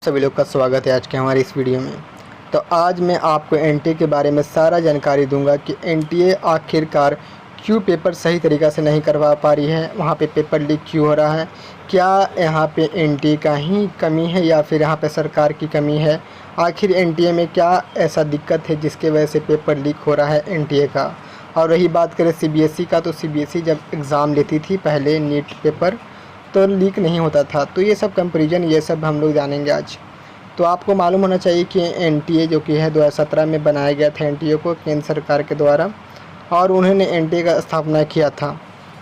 सभी लोग का स्वागत है आज के हमारी इस वीडियो में। तो आज मैं आपको एनटीए के बारे में सारा जानकारी दूंगा कि एनटीए आखिरकार क्यों पेपर सही तरीक़ा से नहीं करवा पा रही है, वहाँ पे पेपर लीक क्यों हो रहा है, क्या यहाँ पे एनटीए का ही कमी है या फिर यहाँ पे सरकार की कमी है, आखिर एनटीए में क्या ऐसा दिक्कत है जिसके वजह से पेपर लीक हो रहा है एनटीए का। और रही बात करें सीबीएसई का, तो सीबीएसई जब एग्ज़ाम लेती थी पहले नीट पेपर तो लीक नहीं होता था। तो ये सब कंपैरिजन ये सब हम लोग जानेंगे आज। तो आपको मालूम होना चाहिए कि एनटीए जो कि है 2017 में बनाया गया था एनटीए को केंद्र सरकार के द्वारा, और उन्होंने एनटीए का स्थापना किया था।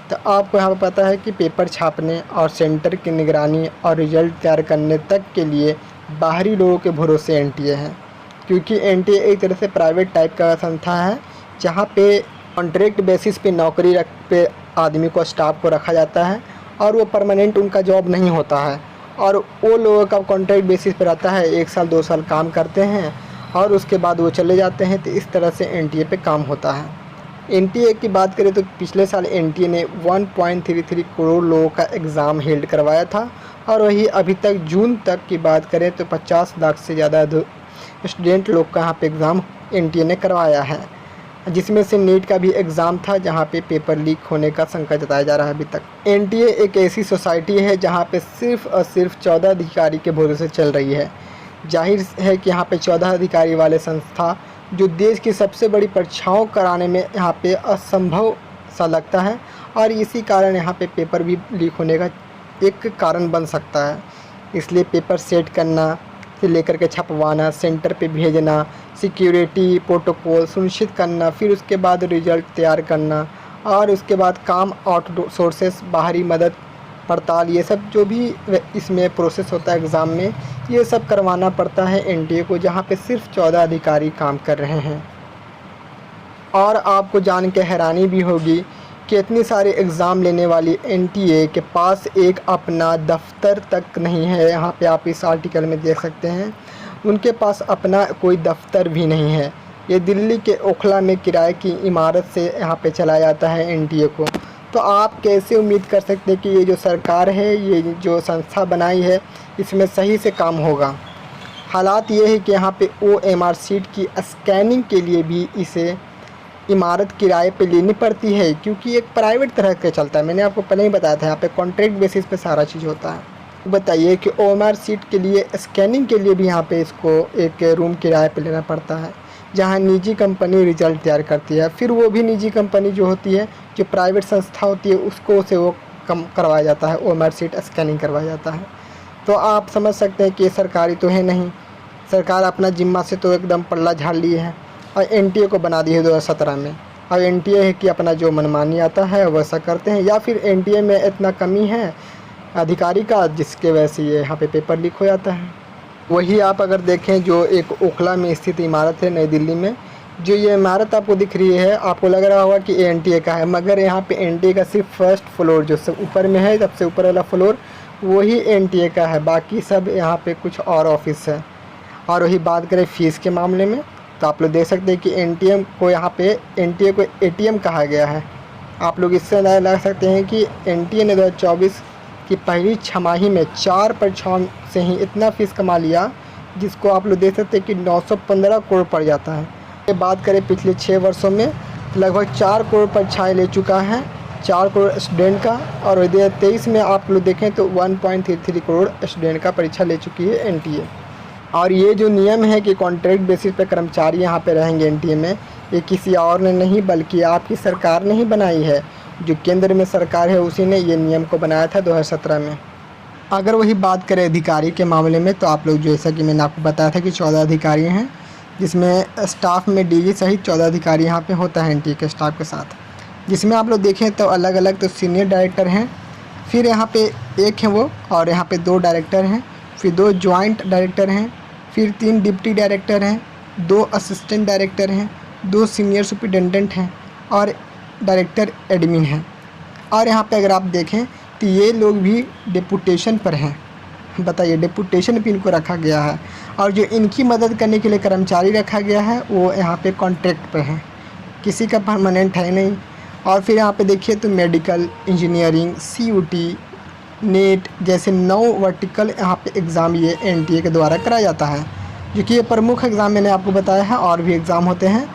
तो आपको यहाँ पर पता है कि पेपर छापने और सेंटर की निगरानी और रिजल्ट तैयार करने तक के लिए बाहरी लोगों के भरोसे एनटीए है, क्योंकि एनटीए एक तरह से प्राइवेट टाइप का संस्था है जहाँ पे कॉन्ट्रैक्ट बेसिस पे नौकरी पे आदमी को, स्टाफ को रखा जाता है और वो परमानेंट उनका जॉब नहीं होता है, और वो लोगों का कॉन्ट्रैक्ट बेसिस पे रहता है। 1 साल 2 साल काम करते हैं और उसके बाद वो चले जाते हैं। तो इस तरह से एनटीए पे काम होता है। एनटीए की बात करें तो पिछले साल एनटीए ने 1.33 करोड़ लोगों का एग्ज़ाम हेल्ड करवाया था, और वही अभी तक जून तक की बात करें तो 50 लाख से ज़्यादा स्टूडेंट लोग का यहाँ पे एग्ज़ाम एनटीए ने करवाया है, जिसमें से नीट का भी एग्ज़ाम था जहाँ पे पेपर लीक होने का शंका जताया जा रहा है अभी तक। एनटीए एक ऐसी सोसाइटी है जहाँ पे सिर्फ़ और सिर्फ 14 अधिकारी के भरोसे चल रही है। जाहिर है कि यहाँ पे 14 अधिकारी वाले संस्था जो देश की सबसे बड़ी परीक्षाओं कराने में यहाँ पे असंभव सा लगता है, और इसी कारण यहाँ पे पेपर भी लीक होने का एक कारण बन सकता है। इसलिए पेपर सेट करना से लेकर के छपवाना, सेंटर पे भेजना, सिक्योरिटी प्रोटोकॉल सुनिश्चित करना, फिर उसके बाद रिजल्ट तैयार करना, और उसके बाद काम आउट सोर्सेस बाहरी मदद पड़ताल, ये सब जो भी इसमें प्रोसेस होता है एग्ज़ाम में, ये सब करवाना पड़ता है एनटीए को, जहाँ पे सिर्फ 14 अधिकारी काम कर रहे हैं। और आपको जान के हैरानी भी होगी कि इतनी सारे एग्ज़ाम लेने वाली एनटीए के पास एक अपना दफ्तर तक नहीं है। यहाँ पे आप इस आर्टिकल में देख सकते हैं, उनके पास अपना कोई दफ्तर भी नहीं है। ये दिल्ली के ओखला में किराए की इमारत से यहाँ पे चलाया जाता है एनटीए को। तो आप कैसे उम्मीद कर सकते हैं कि ये जो सरकार है, ये जो संस्था बनाई है, इसमें सही से काम होगा। हालात ये है कि यहाँ पे OMR शीट की स्कैनिंग के लिए भी इसे इमारत किराए पे लेनी पड़ती है, क्योंकि एक प्राइवेट तरह का चलता है। मैंने आपको पहले ही बताया था, यहाँ पे कॉन्ट्रैक्ट बेसिस पे सारा चीज़ होता है। बताइए कि OMR शीट के लिए स्कैनिंग के लिए भी यहाँ पे इसको एक रूम किराए पे लेना पड़ता है, जहाँ निजी कंपनी रिजल्ट तैयार करती है। फिर वो भी निजी कंपनी जो होती है, जो प्राइवेट संस्था होती है, उसको से वो कम करवाया जाता है, OMR शीट स्कैनिंग करवाया जाता है। तो आप समझ सकते हैं कि सरकारी तो है नहीं, सरकार अपना जिम्मा से तो एकदम पल्ला झाड़ ली है और एनटीए को बना दी है 2017 में। और एनटीए है कि अपना जो मनमानी आता है वैसा करते हैं, या फिर एनटीए में इतना कमी है अधिकारी का जिसके वजह से ये यहाँ पे पेपर लीक हो जाता है। वही आप अगर देखें, जो एक ओखला में स्थित इमारत है नई दिल्ली में, जो ये इमारत आपको दिख रही है, आपको लग रहा होगा कि एनटीए का है, मगर यहाँ पे एनटीए का सिर्फ फर्स्ट फ्लोर जो सब ऊपर में है, सबसे ऊपर वाला फ्लोर, वही एनटीए का है। बाकी सब यहाँ पे कुछ और ऑफिस है। और वही बात करें फ़ीस के मामले में, तो आप लोग देख सकते हैं कि एनटीए को यहाँ पे एनटीए को एटीएम कहा गया है। आप लोग इससे अंदाजा लगा सकते हैं कि एनटीए ने 2024 की पहली छमाही में 4 परीक्षाओं से ही इतना फ़ीस कमा लिया, जिसको आप लोग देख सकते हैं कि 915 करोड़ पड़ जाता है। ये बात करें पिछले 6 वर्षों में, लगभग 4 करोड़ परीक्षाएँ ले चुका है, 4 करोड़ स्टूडेंट का। और 2023 में आप लोग देखें तो 1.33 करोड़ स्टूडेंट का परीक्षा ले चुकी है एनटीए। और ये जो नियम है कि कॉन्ट्रैक्ट बेसिस पे कर्मचारी यहाँ पे रहेंगे एनटीए में, ये किसी और ने नहीं बल्कि आपकी सरकार ने ही बनाई है। जो केंद्र में सरकार है उसी ने ये नियम को बनाया था 2017 में। अगर वही बात करें अधिकारी के मामले में, तो आप लोग जैसा कि मैंने आपको बताया था कि 14 अधिकारी हैं, जिसमें स्टाफ में डीजी सहित 14 अधिकारी यहाँ पे होता है एनटीए के स्टाफ के साथ। जिसमें आप लोग देखें तो अलग अलग तो सीनियर डायरेक्टर हैं, फिर यहाँ पे एक हैं वो, और यहाँ पे 2 डायरेक्टर हैं, फिर 2 जॉइंट डायरेक्टर हैं, फिर 3 डिप्टी डायरेक्टर हैं, 2 असिस्टेंट डायरेक्टर हैं, 2 सीनियर सुपरिटेंडेंट हैं, और डायरेक्टर एडमिन हैं। और यहाँ पे अगर आप देखें तो ये लोग भी डेपुटेशन पर हैं। बताइए, डेपुटेशन पे इनको रखा गया है, और जो इनकी मदद करने के लिए कर्मचारी रखा गया है वो यहाँ पे कॉन्ट्रैक्ट पर हैं, किसी का परमानेंट है नहीं। और फिर यहाँ पे देखिए तो मेडिकल इंजीनियरिंग, CUT, नेट जैसे 9 वर्टिकल यहाँ पे एग्ज़ाम ये एनटीए के द्वारा कराया जाता है, जो कि ये प्रमुख एग्ज़ाम मैंने आपको बताया है। और भी एग्ज़ाम होते हैं,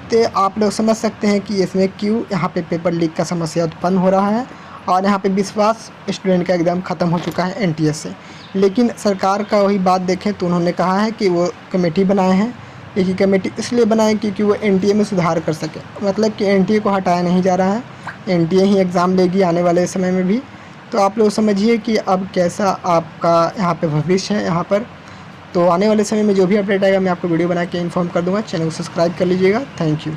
तो आप लोग समझ सकते हैं कि इसमें क्यों यहाँ पे पेपर लीक का समस्या उत्पन्न हो रहा है। और यहाँ पे विश्वास स्टूडेंट का एकदम ख़त्म हो चुका है एनटीए से। लेकिन सरकार का वही बात देखें तो उन्होंने कहा है कि वो कमेटी बनाए हैं। ये कमेटी इसलिए बनाए क्योंकि वो एनटीए में सुधार कर सके, मतलब कि एनटीए को हटाया नहीं जा रहा है, एनटीए ही एग्ज़ाम लेगी आने वाले समय में भी। तो आप लोग समझिए कि अब कैसा आपका यहाँ पे भविष्य है यहाँ पर। तो आने वाले समय में जो भी अपडेट आएगा मैं आपको वीडियो बना के इन्फॉर्म कर दूँगा। चैनल को सब्सक्राइब कर लीजिएगा। Thank you.